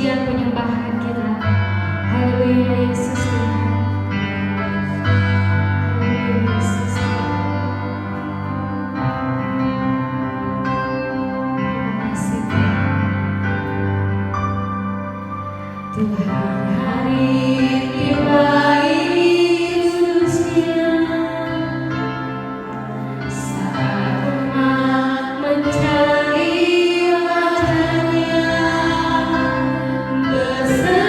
pujian penyembahan kita. Haleluya Yesus Tuhan. Haleluya Yesus Tuhan. Terima kasih Tuhan, hari tiba ini khususnya saat umat mencari wajahnya bersama.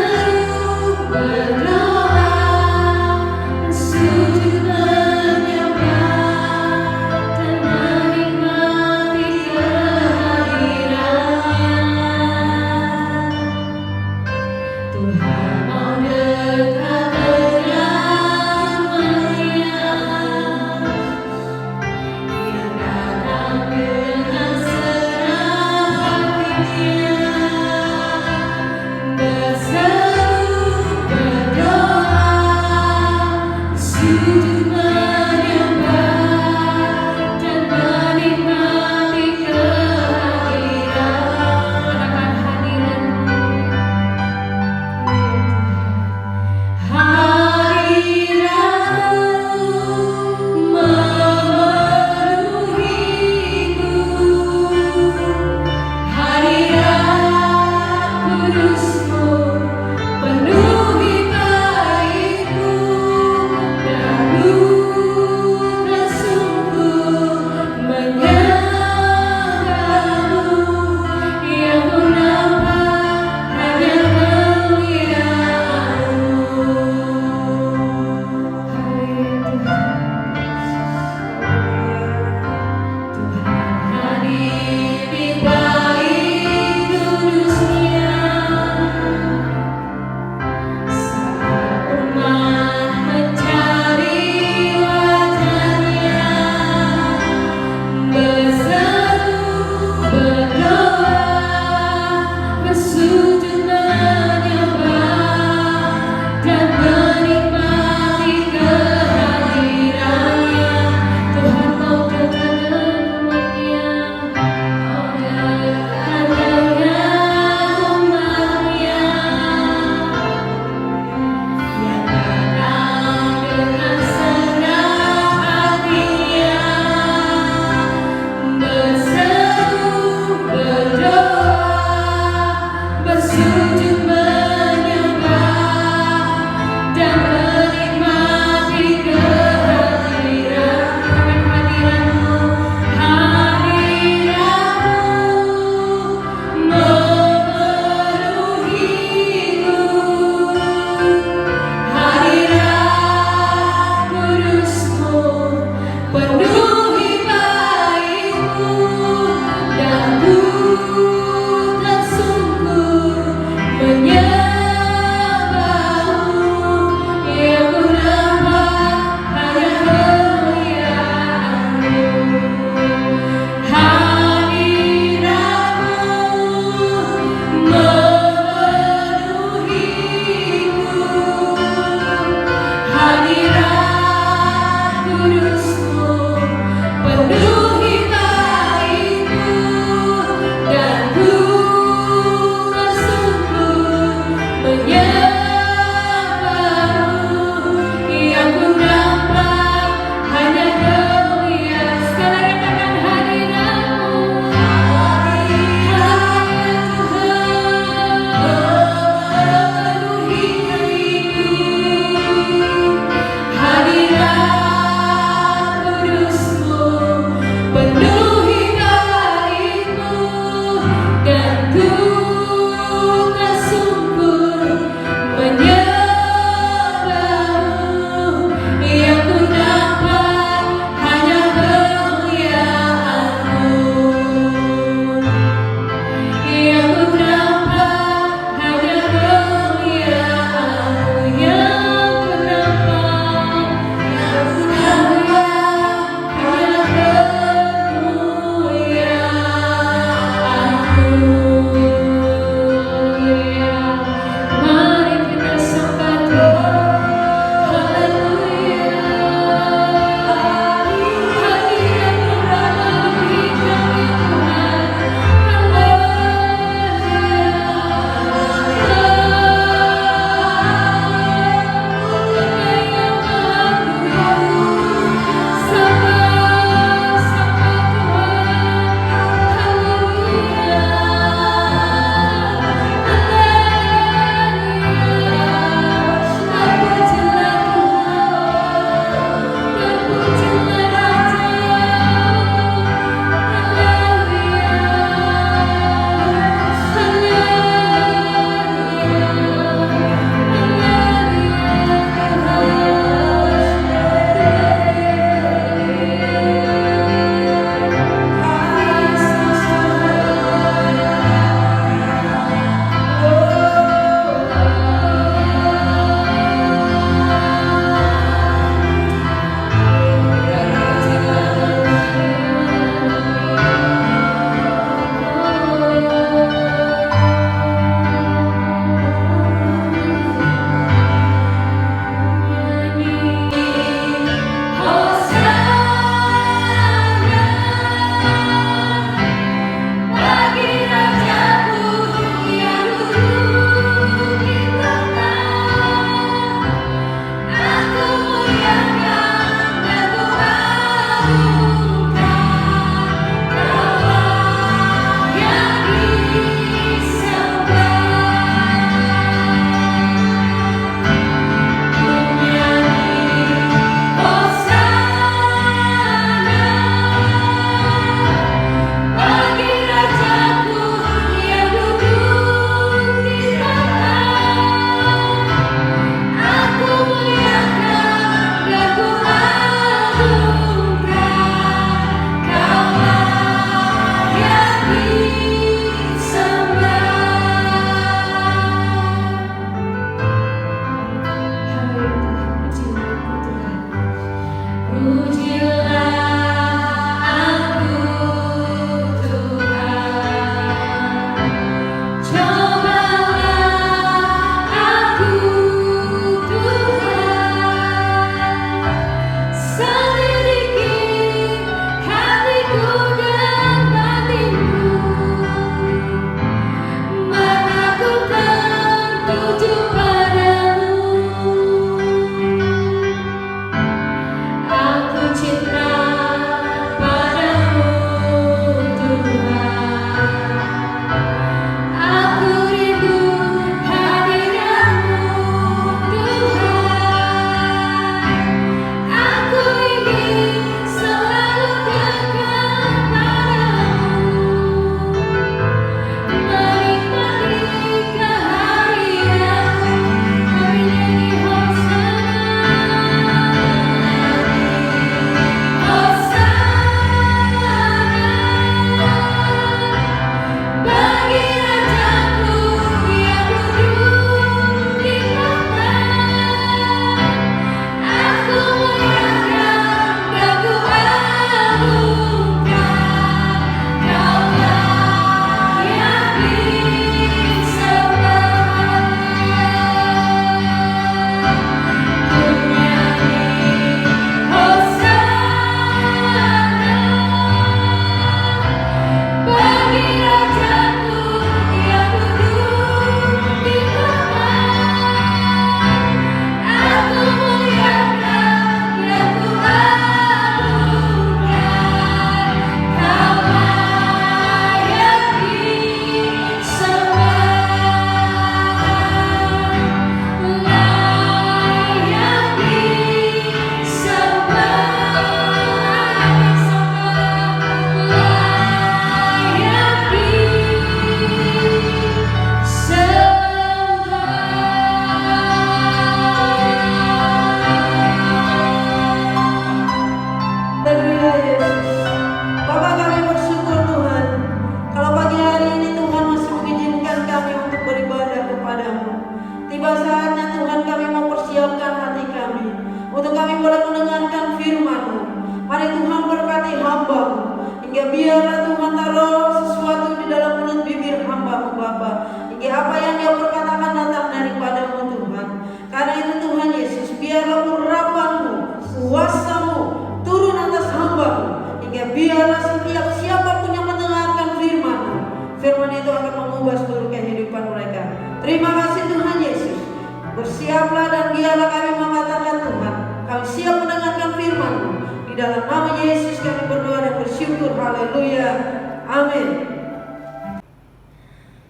Amin.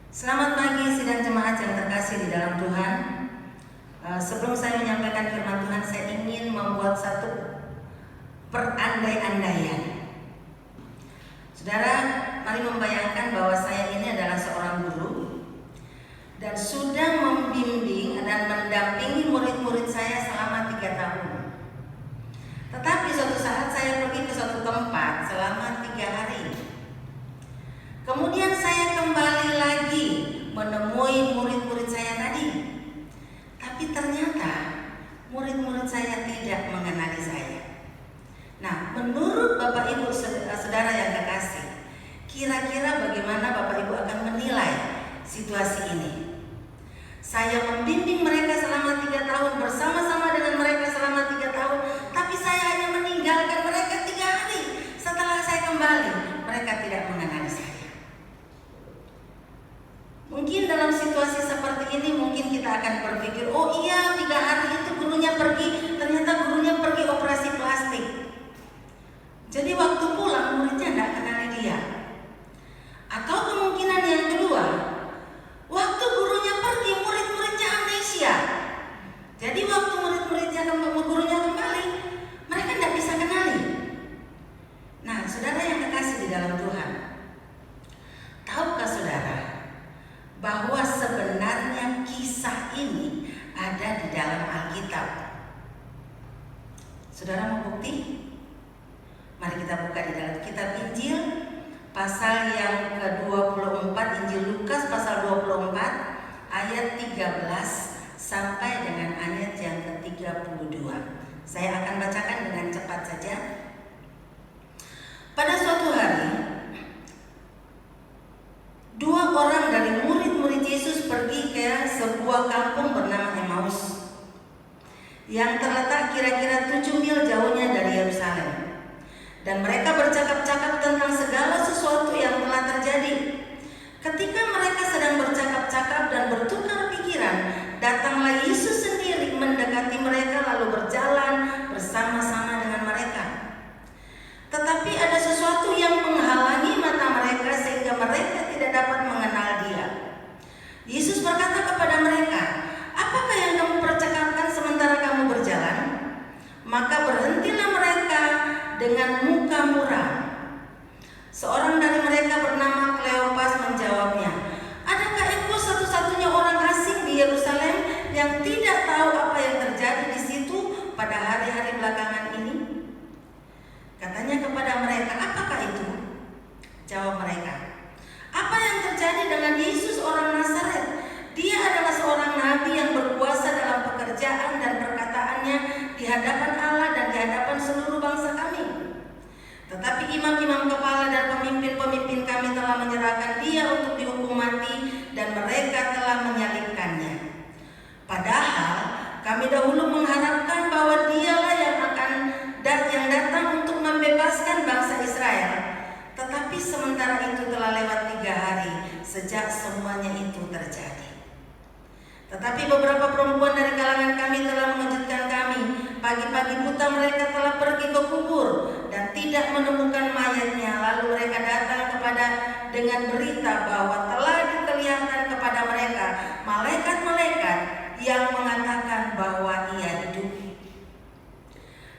Selamat pagi sidang jemaat yang terkasih di dalam Tuhan. Sebelum saya menyampaikan firman Tuhan, saya ingin membuat satu perandai-andaian. Saudara, mari membayangkan bahwa saya ini adalah seorang guru dan sudah membimbing dan mendampingi murid-murid saya selama 3 tahun. Tetapi suatu saat saya pergi ke suatu tempat selama 3 hari. Kemudian saya kembali lagi menemui murid-murid saya tadi. Tapi ternyata murid-murid saya tidak mengenali saya. Nah, menurut Bapak Ibu saudara yang terkasih, kira-kira bagaimana Bapak Ibu akan menilai situasi ini? Saya membimbing mereka selama 3 tahun, bersama-sama dengan mereka selama 3 tahun, tapi saya hanya meninggalkan mereka 3 hari. Setelah saya kembali, mereka tidak mengenali saya. Mungkin dalam situasi seperti ini mungkin kita akan berpikir, oh iya 3 hari itu gurunya pergi, ternyata gurunya pergi operasi plastik. Jadi waktu pulang muridnya tidak kenali dia. Atau kemungkinan yang kedua, waktu gurunya pergi murid-muridnya amnesia. Jadi waktu gurunya kembali, mereka tidak bisa kenali. Nah, saudara yang terkasih di dalam Tuhan, tahukah saudara bahwa sebenarnya kisah ini ada di dalam Alkitab? Saudara mau bukti? Mari kita buka di dalam kitab Injil pasal yang ke-24, Injil Lukas pasal 24 ayat 13 sampai dengan ayat yang ke-32. Saya akan bacakan dengan cepat saja. Pada suatu hari, 2 orang dari murid-murid Yesus pergi ke sebuah kampung bernama Emmaus yang terletak kira-kira 7 mil jauhnya dari Yerusalem. Dan mereka bercakap-cakap tentang segala sesuatu yang telah terjadi. Ketika mereka sedang bercakap-cakap dan bertukar pikiran, datanglah Yesus sendiri mendekati mereka lalu berjalan bersama-sama dengan mereka. Tetapi ada sesuatu yang menghalangi mata mereka sehingga mereka tidak dapat mengenal Dia. Yesus berkata kepada mereka, "Apakah yang kamu percakapkan sementara kamu berjalan?" Maka berhentilah mereka dengan muka muram. Seorang dari mereka bernama Kleopas menjawabnya, "Adakah engkau satu-satunya orang asing di Yerusalem yang tidak tahu apa yang terjadi di situ pada hari-hari belakangan ini?" Katanya kepada mereka, "Apakah itu?" Jawab mereka, "Apa yang terjadi dengan Yesus orang Nazaret? Dia adalah seorang nabi yang berkuasa dalam pekerjaan dan perkataannya di hadapan Allah dan di hadapan seluruh bangsa kami. Tetapi imam-imam kepala dan pemimpin-pemimpin kami telah menyerahkan Dia untuk dihukum mati dan mereka telah menyalibkannya. Padahal kami dahulu mengharapkan bahwa Dialah yang datang untuk membebaskan bangsa Israel. Tetapi sementara itu telah lewat 3 hari sejak semuanya itu terjadi. Tetapi beberapa perempuan dari kalangan kami telah mengejutkan kami. Pagi-pagi buta mereka telah pergi ke kubur dan tidak menemukan mayatnya. Lalu mereka datang dengan berita bahwa telah diperlihatkan kepada mereka malaikat-malaikat yang mengatakan bahwa Ia hidup.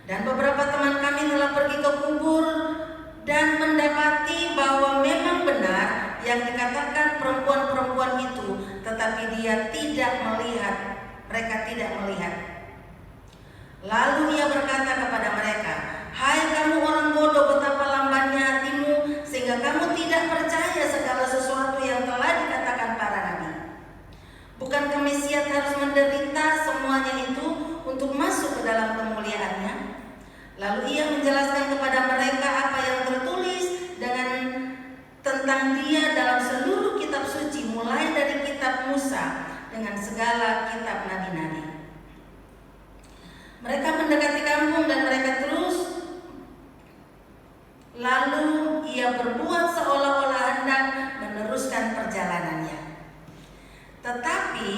Dan beberapa teman kami telah pergi ke kubur dan mendapati bahwa memang benar yang dikatakan perempuan-perempuan itu, tetapi mereka tidak melihat. Lalu Ia berkata kepada mereka, "Hai kamu orang bodoh, betapa lambannya hatimu sehingga kamu tidak percaya segala sesuatu yang telah dikatakan para nabi. Bukankah Mesias harus menderita semuanya itu untuk masuk ke dalam kemuliaannya?" Lalu Ia menjelaskan kepada mereka apa yang tertulis tentang Dia dalam seluruh kitab suci, mulai dari kitab Musa dengan segala kitab nabi-nabi. Mereka mendekati kampung dan mereka terus. Lalu Ia berbuat seolah-olah hendak meneruskan perjalanannya. Tetapi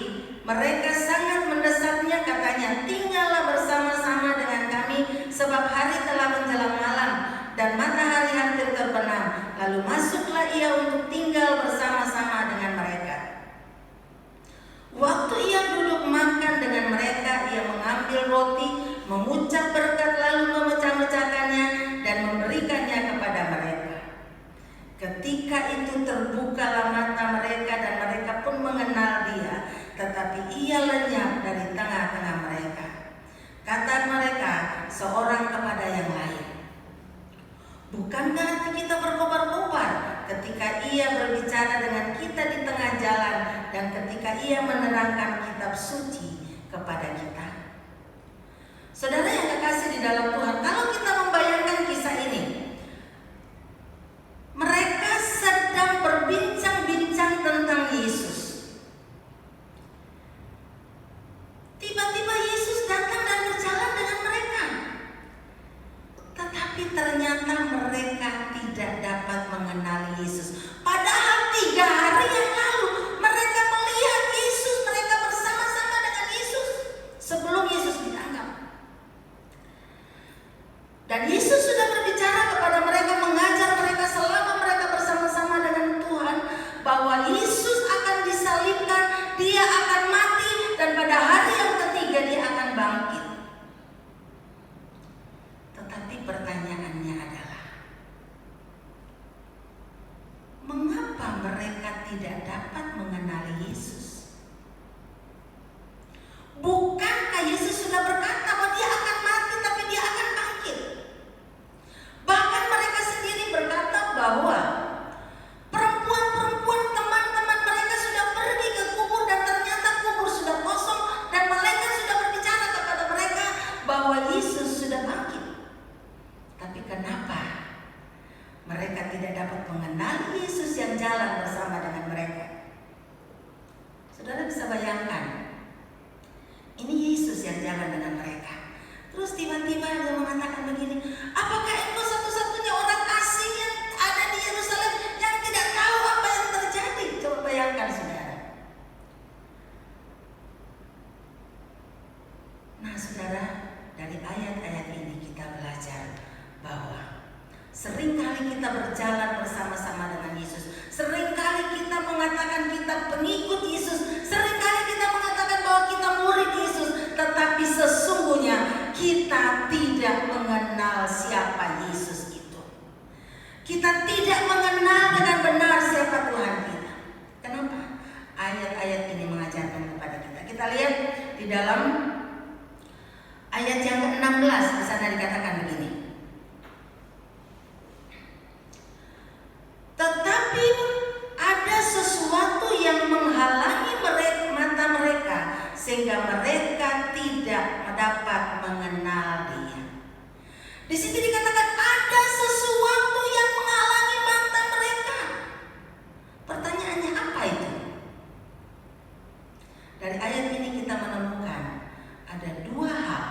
mereka sangat mendesaknya, katanya, "Tinggallah bersama-sama dengan kami, sebab hari telah menjelang malam dan matahari hampir terbenam." Lalu masuklah Ia berbicara dengan kita di tengah jalan dan ketika Ia menerangkan kitab suci kepada kita. Saudara yang kekasih di dalam Tuhan, kalau kita membayangkan kisah ini, mereka sedang berbincang-bincang tentang Yesus. Tiba-tiba Yesus datang dan berjalan dengan mereka. Tetapi ternyata mereka tidak dapat mengenali Yesus. Padahal 3 hari yang lalu mereka melihat Yesus, mereka bersama-sama dengan Yesus sebelum Yesus ditangkap. Dan Yesus sudah berbicara kepada mereka, mengajar mereka selama mereka bersama-sama dengan Tuhan, bahwa Yesus akan disalibkan, Dia akan mati, dan pada hari yang ketiga Dia akan bangkit. Tetapi pertanyaannya adalah, mengapa mereka tidak dapat mengenali Yesus? Bukankah Yesus sudah berkata bahwa Dia akan mati tapi Dia akan bangkit? Bahkan mereka sendiri berkata bahwa perempuan-perempuan teman-teman mereka sudah pergi ke kubur dan ternyata kubur sudah kosong, dan malaikat sudah berbicara kepada mereka bahwa Yesus sudah bangkit. Tapi kenapa mereka tidak dapat mengenali Yesus yang jalan bersama dengan mereka? Saudara bisa bayangkan, ini Yesus yang jalan dengan mereka. Terus tiba-tiba Dia mengatakan begini, apakah engkau satu-satunya orang asing yang ada di Yerusalem yang tidak tahu apa yang terjadi? Coba bayangkan saudara. Nah saudara, dari ayat-ayat ini kita belajar bahwa seringkali kita berjalan bersama-sama dengan Yesus. Seringkali kita mengatakan kita pengikut Yesus. Seringkali kita mengatakan bahwa kita murid Yesus. Tetapi sesungguhnya kita tidak mengenal siapa Yesus itu. Kita tidak mengenal dengan benar siapa Tuhan kita. Kenapa? Ayat-ayat ini mengajarkan kepada kita. Kita lihat di dalam ayat yang ke-16, di sana dikatakan begini. Tetapi ada sesuatu yang menghalangi mata mereka sehingga mereka tidak dapat mengenal Dia. Di sini dikatakan ada sesuatu yang menghalangi mata mereka. Pertanyaannya apa itu? Dari ayat ini kita menemukan ada 2 hal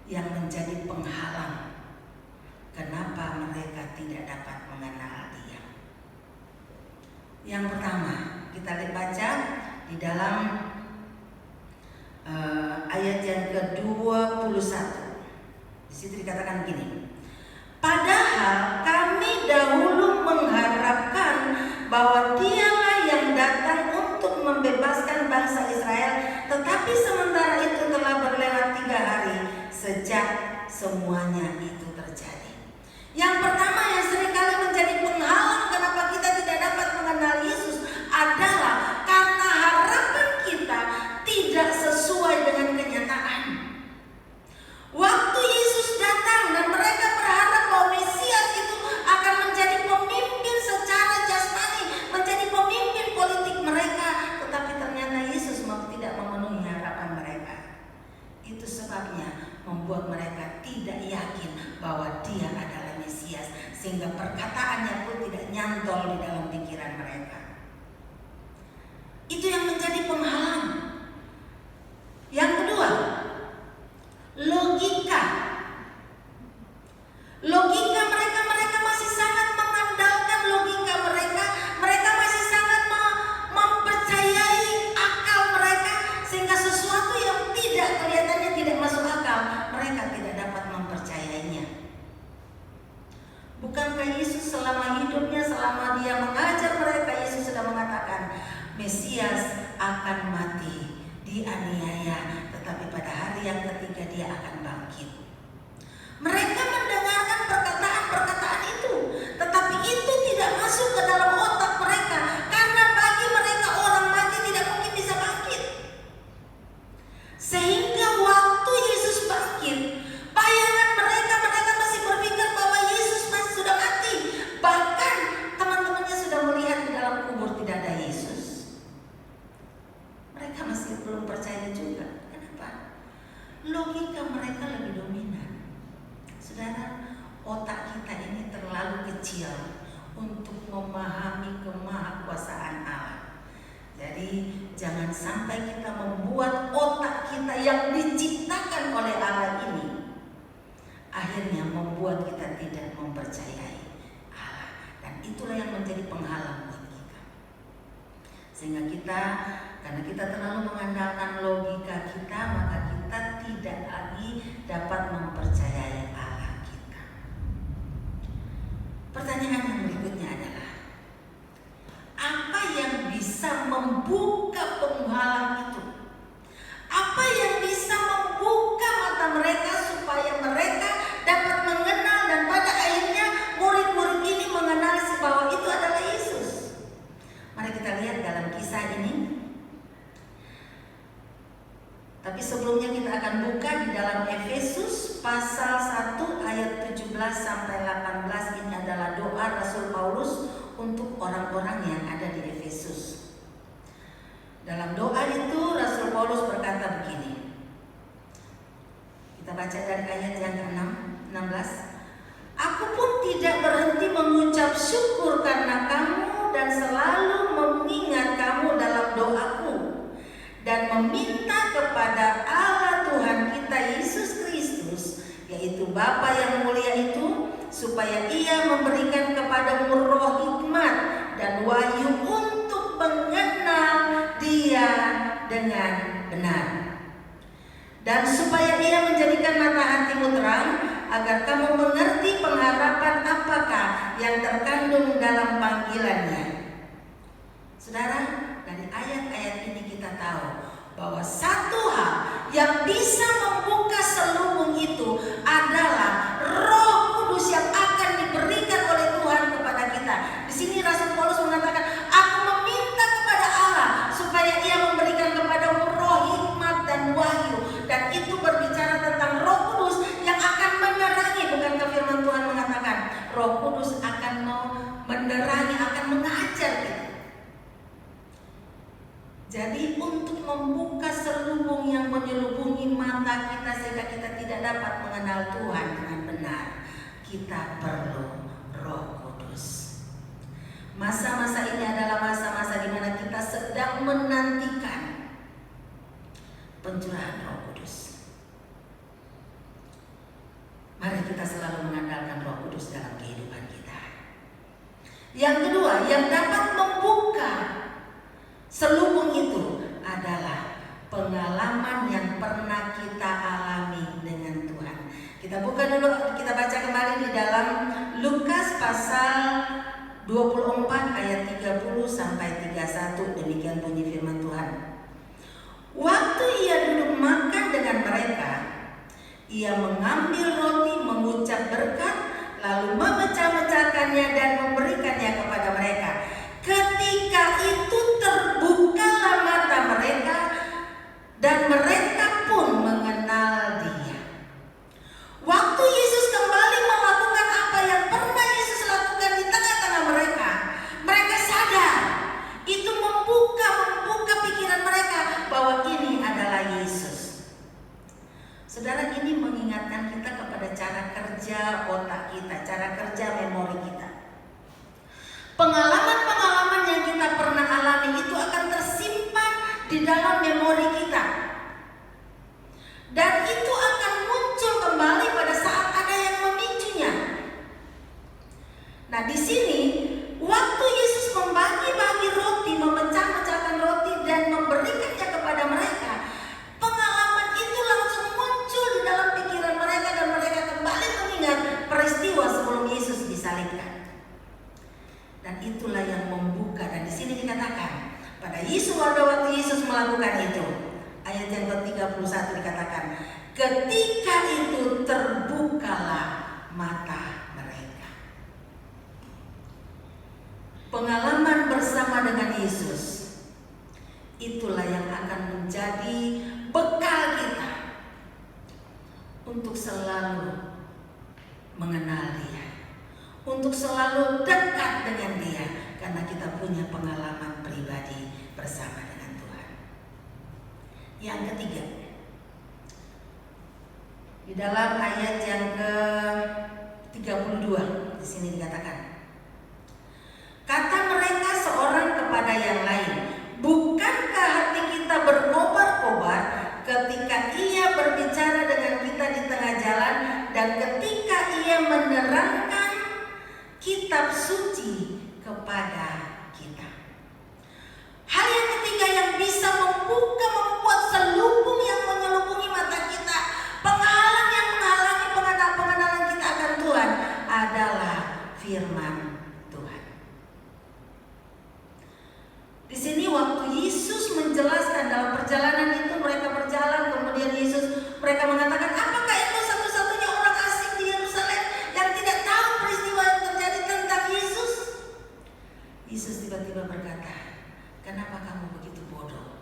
yang menjadi penghalang kenapa mereka tidak dapat mengenal Dia. Yang pertama, kita lihat baca di dalam ayat yang ke-21. Di situ dikatakan gini, padahal kami dahulu mengharapkan bahwa Dialah yang datang untuk membebaskan bangsa Israel, tetapi sementara itu telah berlewat 3 hari sejak semuanya itu terjadi. Yang pertama yang seringkali menjadi penghalang kenapa kita tidak dapat mengenal Yesus adalah karena harapan kita tidak sesuai dengan kenyataan. Waktu Yesus datang dan mereka berharap bahwa Mesias itu akan menjadi pemimpin secara jasmani, menjadi pemimpin politik mereka, tetapi ternyata Yesus tidak memenuhi harapan mereka. Itu sebabnya membuat mereka tidak yakin bahwa Dia adalah Mesias, sehingga perkataannya pun tidak nyantol di dalam pikiran mereka. Itu yang menjadi penghalang. Yang kedua, logika mereka masih sangat mengandalkan logika mereka. Mereka masih sangat mempercayai akal mereka, sehingga sesuatu yang kelihatannya tidak masuk akal, mereka tidak dapat mempercayainya. Bukankah Yesus selama hidupnya, selama Dia mengajar mereka, Yesus sudah mengatakan Mesias akan mati, dianiaya, tetapi pada hari yang ketiga Dia akan bangkit. Mereka mendengarkan perkataan-perkataan itu, tetapi itu tidak masuk ke dalam otak mereka, karena bagi mereka orang mati tidak mungkin bisa bangkit. Sehingga waktu Yesus bangkit, bayangan mereka masih berpikir bahwa Yesus masih sudah mati. Bahkan teman-temannya sudah melihat memahami kemahakuasaan Allah. Jadi jangan sampai kita membuat otak kita yang diciptakan oleh Allah ini akhirnya membuat kita tidak mempercayai Allah. Dan itulah yang menjadi penghalang buat kita. Sehingga karena kita terlalu mengandalkan logika kita, maka kita tidak lagi dapat mempercayai Allah kita. Pertanyaan yang berikutnya adalah, apa yang bisa membuka penghalang itu? Apa yang bisa membuka mata mereka supaya mereka dapat mengenal dan pada akhirnya murid-murid ini mengenal bahwa itu adalah Yesus? Mari kita lihat dalam kisah ini. Tapi sebelumnya kita akan buka di dalam Efesus pasal 1 ayat 17 sampai 18. Ini adalah doa Rasul Paulus untuk orang-orang yang ada di Efesus. Dalam doa itu Rasul Paulus berkata begini. Kita baca dari ayat yang ke-16. Aku pun tidak berhenti mengucap syukur karena kamu dan selalu mengingat kamu dalam doaku dan meminta kepada Allah Tuhan kita Yesus Kristus, yaitu Bapa yang mulia itu, supaya Ia memberikan kepadamu roh hikmat dan wahyu untuk mengenal Dia dengan benar, dan supaya Ia menjadikan mata hatimu terang, agar kamu mengerti pengharapan apakah yang terkandung dalam panggilannya. Saudara, dari ayat-ayat ini kita tahu bahwa satu hal yang bisa membuka selubung itu adalah Roh Kudus yang akan diberikan oleh Tuhan kepada kita. Di sini Rasul Paulus mengatakan, aku meminta kepada Allah supaya Ia memberikan kepadamu roh hikmat dan wahyu. Dan itu berbicara tentang Roh Kudus yang akan menerangi. Bukankah firman Tuhan mengatakan Roh Kudus akan menerangi, akan mengajar kita. Jadi untuk membuka selubung yang menyelubungi mata kita sehingga kita tidak dapat mengenal Tuhan dengan benar, kita perlu Roh Kudus. Masa-masa ini adalah masa-masa di mana kita sedang menantikan pencurahan Roh Kudus. Mari kita selalu mengandalkan Roh Kudus dalam kehidupan kita. Yang kedua, yang dapat membuka selubung itu adalah pengalaman yang pernah kita alami dengan Tuhan. Kita buka dulu, kita baca kembali di dalam Lukas pasal 24 ayat 30 sampai 31. Demikian bunyi firman Tuhan. Waktu Ia duduk makan dengan mereka, Ia mengambil roti, mengucap berkat, lalu memecah-mecahkannya dan memberikannya kepada mereka. Ketika itu terbukalah mata mereka dan mereka pun mengenal Dia. Waktu Yesus kembali melakukan apa yang pernah Yesus lakukan di tengah-tengah mereka, mereka sadar. Itu membuka pikiran mereka bahwa ini adalah Yesus. Saudara, ini mengingatkan kita kepada cara kerja otak kita, cara kerja memori kita. Pengalaman-pengalaman yang kita pernah alami itu akan tersimpan di dalam memori kita. Dan itu akan muncul kembali pada saat ada yang memicunya. Nah, di sini waktu Yesus membagi-bagi roti, memecah-mecahkan roti dan memberikannya kepada mereka, pengalaman itu langsung muncul di dalam pikiran mereka dan mereka kembali mengingat peristiwa sebelum Yesus disalibkan. Dan itulah yang membuka. Dan di sini dikatakan pada waktu Yesus melakukan itu, ayat yang ke-31 dikatakan, ketika itu terbukalah mata mereka. Pengalaman bersama dengan Yesus itulah yang akan menjadi bekal kita untuk selalu mengenal Dia, untuk selalu dekat dengan Dia, karena kita punya pengalaman pribadi bersama dengan Tuhan. Yang ketiga, di dalam ayat yang ke-32 di sini dikatakan, waktu Yesus menjelaskan dalam perjalanan itu, mereka berjalan, kemudian mereka mengatakan, apakah itu satu-satunya orang asing di Yerusalem yang tidak tahu peristiwa yang terjadi tentang Yesus? Yesus tiba-tiba berkata, kenapa kamu begitu bodoh?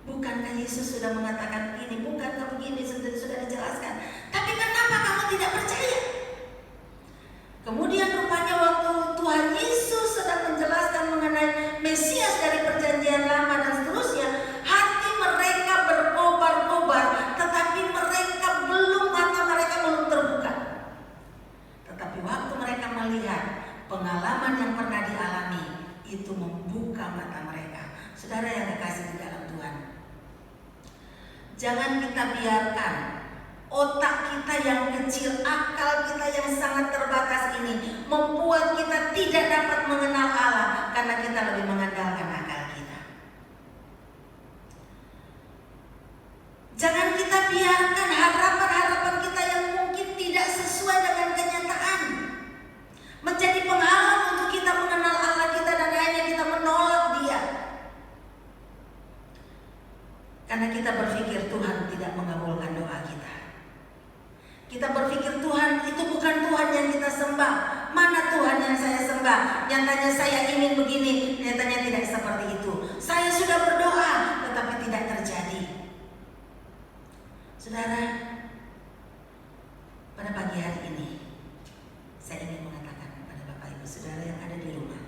Bukankah Yesus sudah mengatakan ini, bukankah begini, sudah dijelaskan? Tapi kenapa kamu tidak percaya? Kemudian rupanya waktu Tuhan Yesus sedang menjelaskan mengenai Mesias dari perjanjian lama dan seterusnya, hati mereka berkobar-kobar, tetapi mata mereka belum terbuka. Tetapi waktu mereka melihat pengalaman yang pernah dialami, itu membuka mata mereka. Saudara yang kekasih di dalam Tuhan, jangan kita biarkan otak kita yang kecil, akal kita yang sangat terbatas ini membuat kita tidak dapat mengenal Allah karena kita lebih mengandalkan akal kita. Jangan kita biarkan harapan-harapan kita yang mungkin tidak sesuai dengan kenyataan menjadi penghalang untuk kita mengenal Allah kita dan akhirnya kita menolak Dia. Karena kita berpikir Tuhan tidak mengabulkan doa kita. Kita berpikir Tuhan itu bukan Tuhan yang kita sembah. Mana Tuhan yang saya sembah? Nyatanya saya ingin begini, nyatanya tidak seperti itu. Saya sudah berdoa, tetapi tidak terjadi. Saudara, pada pagi hari ini saya ingin mengatakan kepada Bapak Ibu Saudara yang ada di rumah,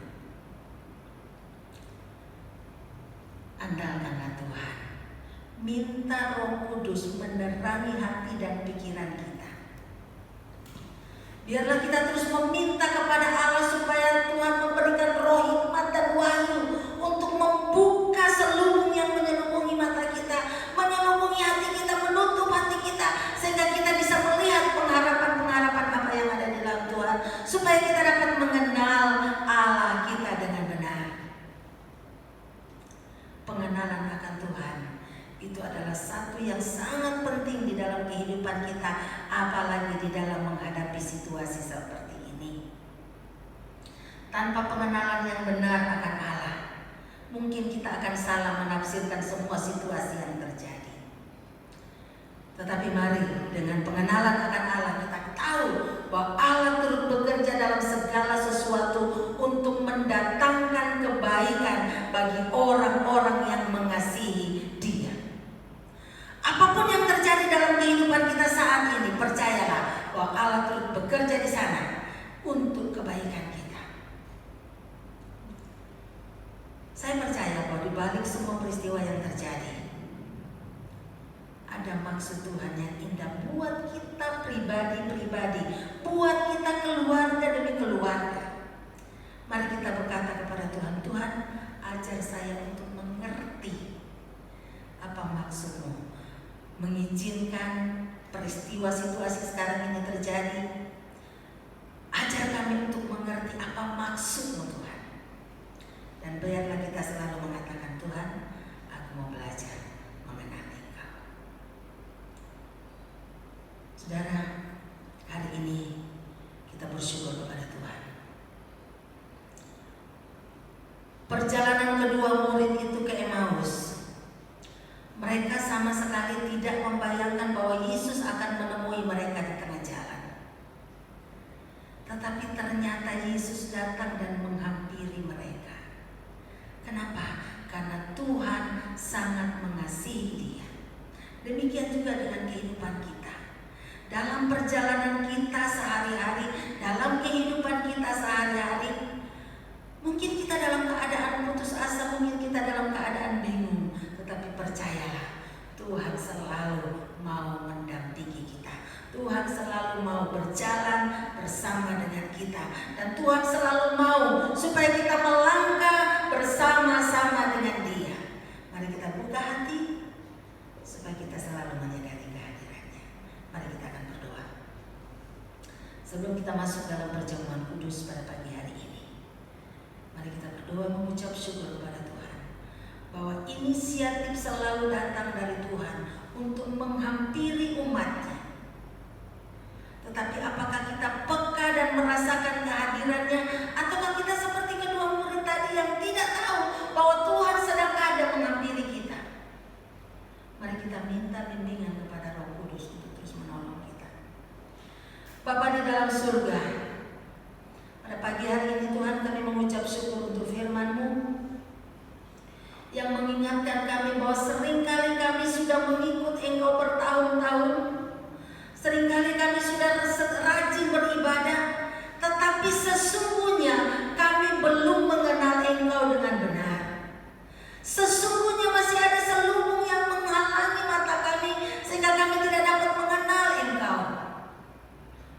andalkanlah Tuhan. Minta Roh Kudus menerangi hati dan pikiran kita. Biarlah kita terus meminta kepada Allah supaya Tuhan memberikan roh hikmat dan wahyu untuk membuka selubung yang menyelubungi mata kita, menyelubungi hati kita, menutup hati kita, sehingga kita bisa melihat pengharapan-pengharapan apa yang ada di dalam Tuhan, supaya kita dapat mengenal Allah kita dengan benar. Pengenalan akan Tuhan itu adalah satu yang sangat penting di dalam kehidupan kita, apalagi di dalam menghadapi situasi seperti ini. Tanpa pengenalan yang benar akan Allah, mungkin kita akan salah menafsirkan semua situasi yang terjadi. Tetapi mari dengan pengenalan akan Allah, kita tahu bahwa Allah turut bekerja dalam segala sesuatu untuk mendatangkan kebaikan bagi orang-orang yang mengasihi Dia. Apapun yang terjadi dalam kehidupan kita saat ini, percayalah bahwa Allah turut bekerja di sana untuk kebaikan kita. Saya percaya bahwa di balik semua peristiwa yang terjadi, ada maksud Tuhan yang indah buat kita pribadi-pribadi, buat kita keluarga demi keluarga. Mari kita berkata kepada Tuhan, Tuhan, ajar saya untuk mengerti apa maksud-Mu mengizinkan peristiwa situasi sekarang ini terjadi. Ajar kami untuk mengerti apa maksud-Mu Tuhan. Dan biarlah kita selalu mengatakan, Tuhan, aku mau belajar mengenal Engkau. Saudara, hari ini kita bersyukur kepada Tuhan. Perjalanan kedua murid itu ke Emmaus, mereka sama sekali tidak membayangkan bahwa Yesus akan menemui mereka di tengah jalan. Tetapi ternyata Yesus datang dan menghampiri mereka. Kenapa? Karena Tuhan sangat mengasihi dia. Demikian juga dengan kehidupan kita. Dalam perjalanan kita sehari-hari, dalam kehidupan kita sehari-hari, mungkin kita dalam keadaan putus asa, mungkin kita dalam keadaan bingung. Tetapi percayalah, Tuhan selalu mau mendampingi kita. Tuhan selalu mau berjalan bersama dengan kita. Dan Tuhan selalu mau supaya kita melangkah bersama-sama dengan Dia. Mari kita buka hati supaya kita selalu menyadari kehadirannya. Mari kita akan berdoa. Sebelum kita masuk dalam perjamuan kudus pada pagi hari ini, mari kita berdoa mengucap syukur kepada Tuhan bahwa inisiatif selalu datang dari Tuhan untuk menghampiri umatnya. Tetapi apakah kita peka dan merasakan kehadirannya, ataukah kita seperti kedua murid tadi yang tidak tahu bahwa Tuhan dalam surga, pada pagi hari ini Tuhan kami mengucap syukur untuk firman-Mu yang mengingatkan kami bahwa seringkali kami sudah mengikut Engkau bertahun-tahun, seringkali kami sudah rajin beribadah, tetapi sesungguhnya kami belum mengenal Engkau dengan benar. Sesungguhnya masih ada selubung yang menghalangi mata kami sehingga kami tidak dapat mengenal Engkau.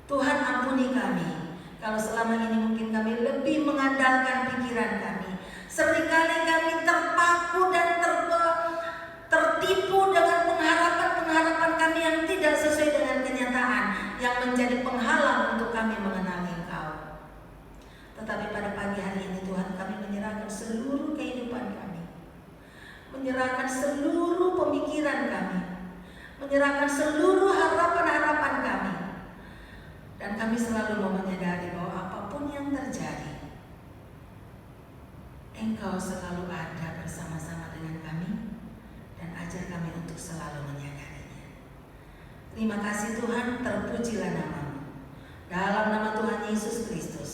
Tuhan, ampuni kami kalau selama ini mungkin kami lebih mengandalkan pikiran kami. Seringkali kami terpaku dan tertipu dengan pengharapan-pengharapan kami yang tidak sesuai dengan kenyataan, yang menjadi penghalang untuk kami mengenal Engkau. Tetapi pada pagi hari ini Tuhan, kami menyerahkan seluruh kehidupan kami, menyerahkan seluruh pemikiran kami, menyerahkan seluruh harapan-harapan kami. Dan kami selalu mau menyadari bahwa apapun yang terjadi, Engkau selalu ada bersama-sama dengan kami, dan ajar kami untuk selalu menyadarinya. Terima kasih Tuhan, terpujilah nama-Mu. Dalam nama Tuhan Yesus Kristus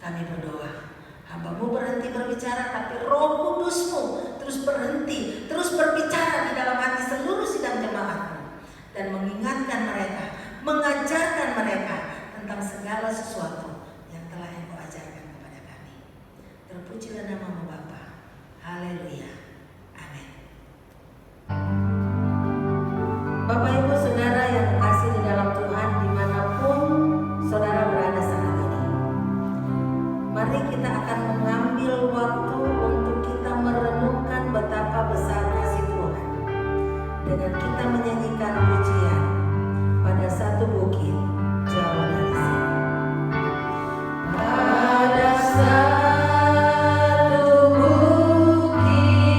kami berdoa. Hamba-Mu berhenti berbicara, tapi Roh Kudus-Mu terus berhenti, terus berbicara di dalam hati seluruh sidang jemaat-Mu, dan mengingatkan mereka, mengajarkan mereka tentang segala sesuatu yang telah Engkau ajarkan kepada kami. Terpujilah nama-Mu Bapa. Haleluya. Amin. Bapak Ibu Saudara yang kasih di dalam Tuhan, dimanapun saudara berada saat ini, mari kita akan mengambil waktu untuk kita merenungkan betapa besar kasih Tuhan dengan kita menyanyikan pujian pada satu bukit jauh dari sini. Pada satu bukit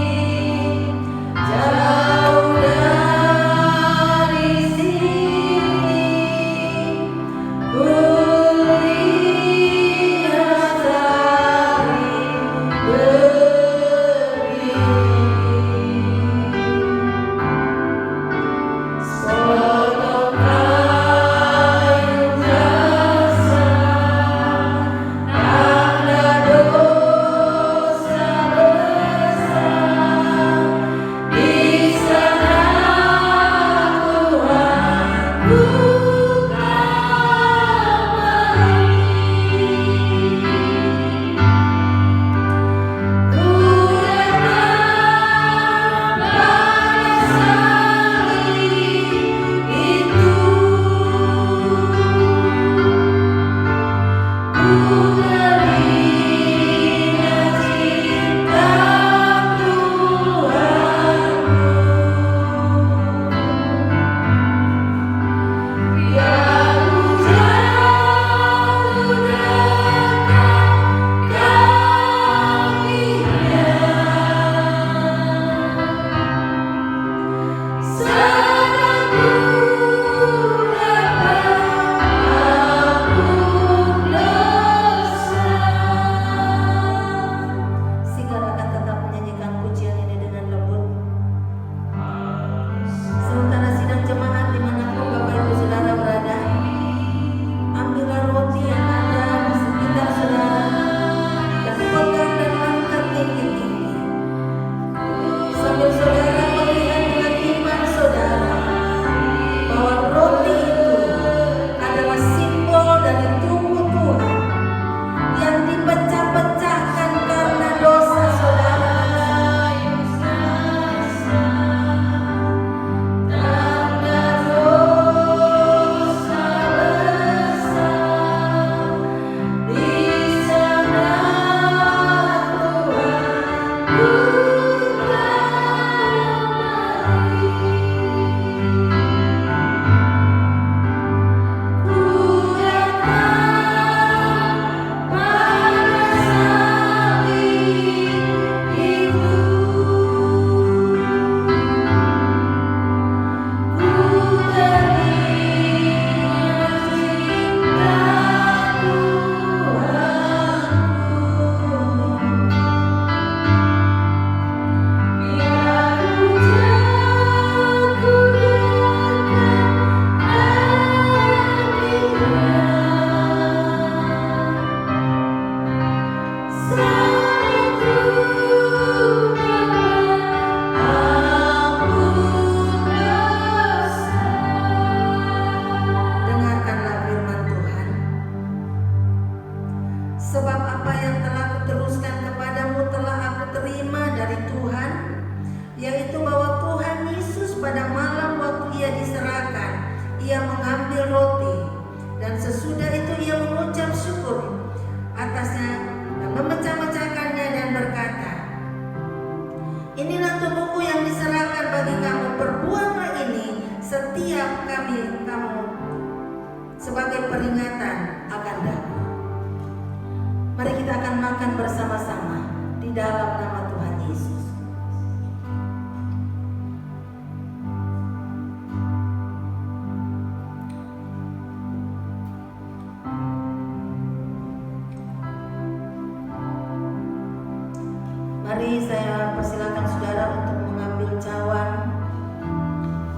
Mari saya persilakan saudara untuk mengambil cawan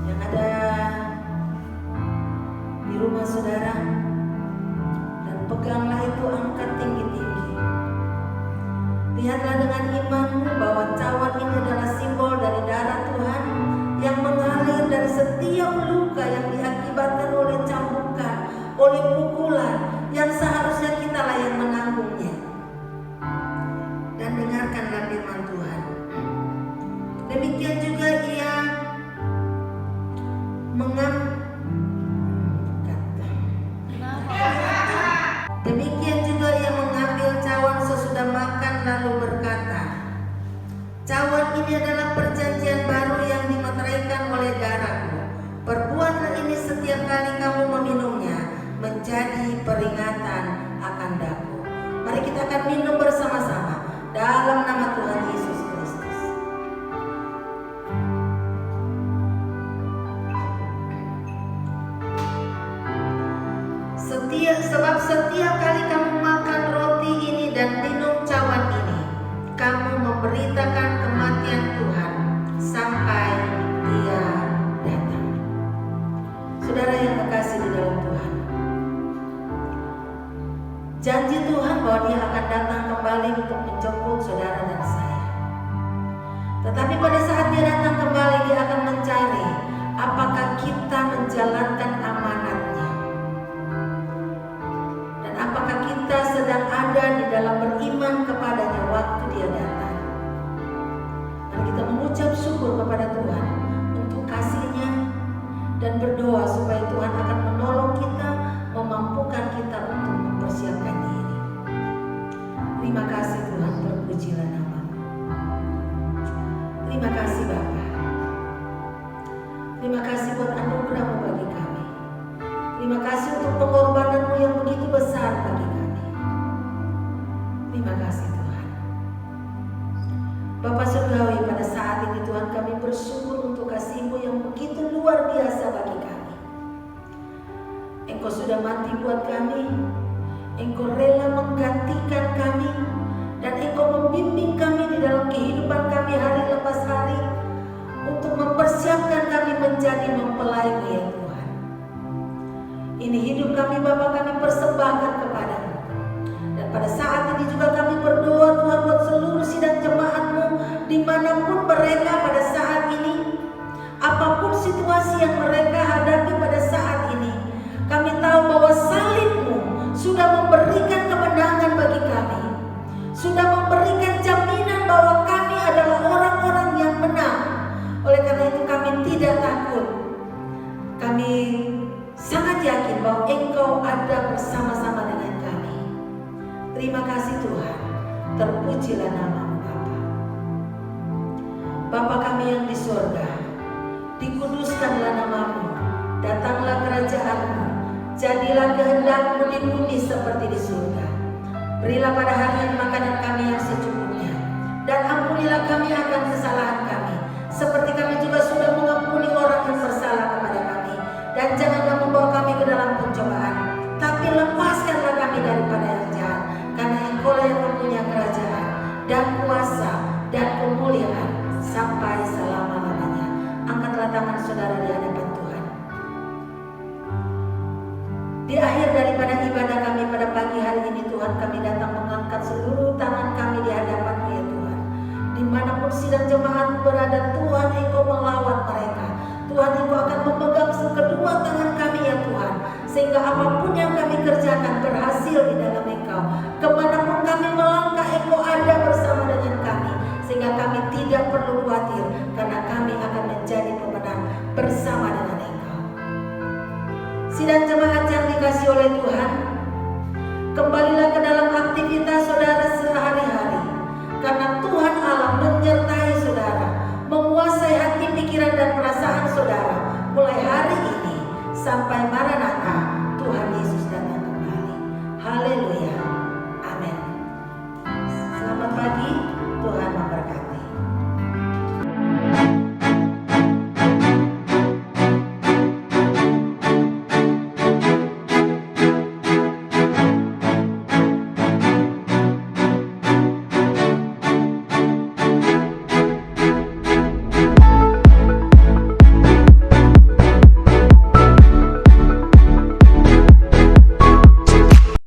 yang ada di rumah saudara, dan peganglah itu, angkat tinggi-tinggi. Lihatlah dengan imanmu bahwa cawan ini adalah simbol dari darah Tuhan yang mengalir dari setiap luka yang diakibatkan oleh cambukan, oleh pukulan yang seharusnya kitalah yang menanggungnya. Dan dengarkanlah firman Tuhan. Demikian juga ia mengambil cawan sesudah makan lalu berkata, cawan ini adalah perjanjian baru yang dimeteraikan oleh darahku. Perbuatlah ini setiap kali kamu meminumnya, menjadi peringatan akan daku. Mari kita akan minum bersama-sama dalam nama Tuhan Yesus Kristus. Sebab setiap kali kamu makan roti ini dan minum cawan ini, kamu memberitakan kematian Tuhan sampai Dia datang. Saudara yang kekasih di dalam Tuhan, janji Tuhan bahwa Dia akan datang kembali untuk menjemput saudara dan saya. Tetapi pada saat Dia datang kembali, Dia akan mencari apakah kita menjalankan amanatnya, dan apakah kita sedang ada di dalam beriman kepadanya waktu Dia datang. Mari kita mengucap syukur kepada Tuhan untuk kasih-Nya dan berdoa supaya Tuhan akan menolong kita, memampukan kita untuk mempersiapkan diri. Terima kasih Tuhan, terpujilah nama-Mu. Terima kasih Bapa. Terima kasih buat anugerah-Mu bagi kami. Terima kasih untuk pengorbanan-Mu yang begitu besar bagi kami. Terima kasih Tuhan. Bapa surgawi, pada saat ini Tuhan kami bersyukur untuk kasih-Mu yang begitu luar biasa bagi kami. Engkau sudah mati buat kami, Engkau rela menggantikan kami, dan Engkau membimbing kami di dalam kehidupan kami hari lepas hari untuk mempersiapkan kami menjadi mempelai-Mu ya Tuhan. Ini hidup kami Bapa, kami persembahkan kepada-Mu. Dan pada saat ini juga kami berdoa Tuhan buat seluruh sidang jemaat-Mu dimanapun mereka pada saat ini, apapun situasi yang mereka hadapi pada saat ini, kami tahu bahwa salib-Mu sudah memberikan kemenangan bagi kami, sudah memberikan jaminan bahwa kami adalah orang-orang yang menang. Oleh karena itu kami tidak takut. Kami sangat yakin bahwa Engkau ada bersama-sama dengan kami. Terima kasih Tuhan. Terpujilah nama-Mu Bapa. Bapa kami yang di surga, dikuduskanlah nama-Mu, datanglah kerajaan-Mu, jadilah kehendak-Mu di bumi seperti di surga. Berilah pada hari ini makanan kami yang secukupnya, dan ampunilah kami akan kesalahan kami, seperti kami juga sudah mengampuni orang yang bersalah kepada kami. Dan janganlah membawa kami ke dalam pencobaan, tapi lepaskanlah kami daripada yang jahat. Karena Engkau-lah yang mempunyai kerajaan dan kuasa dan kemuliaan sampai selama-lamanya. Angkatlah tangan saudara di hadapan Tuhan. Di akhir daripada ibadah kami pada pagi hari ini Tuhan, kami datang mengangkat seluruh tangan kami di hadapan-Mu ya Tuhan. Dimanapun sidang jemaat berada Tuhan, Engkau melawat mereka. Tuhan, Engkau akan memegang kedua tangan kami ya Tuhan, sehingga apapun yang kami kerjakan berhasil di dalam Engkau. Kemanapun kami melangkah, Engkau ada bersama dengan kami, sehingga kami tidak perlu khawatir, karena kami akan menjadi pemenang bersama dengan Engkau. Sidang jemaat yang dikasihi oleh Tuhan, kembalilah ke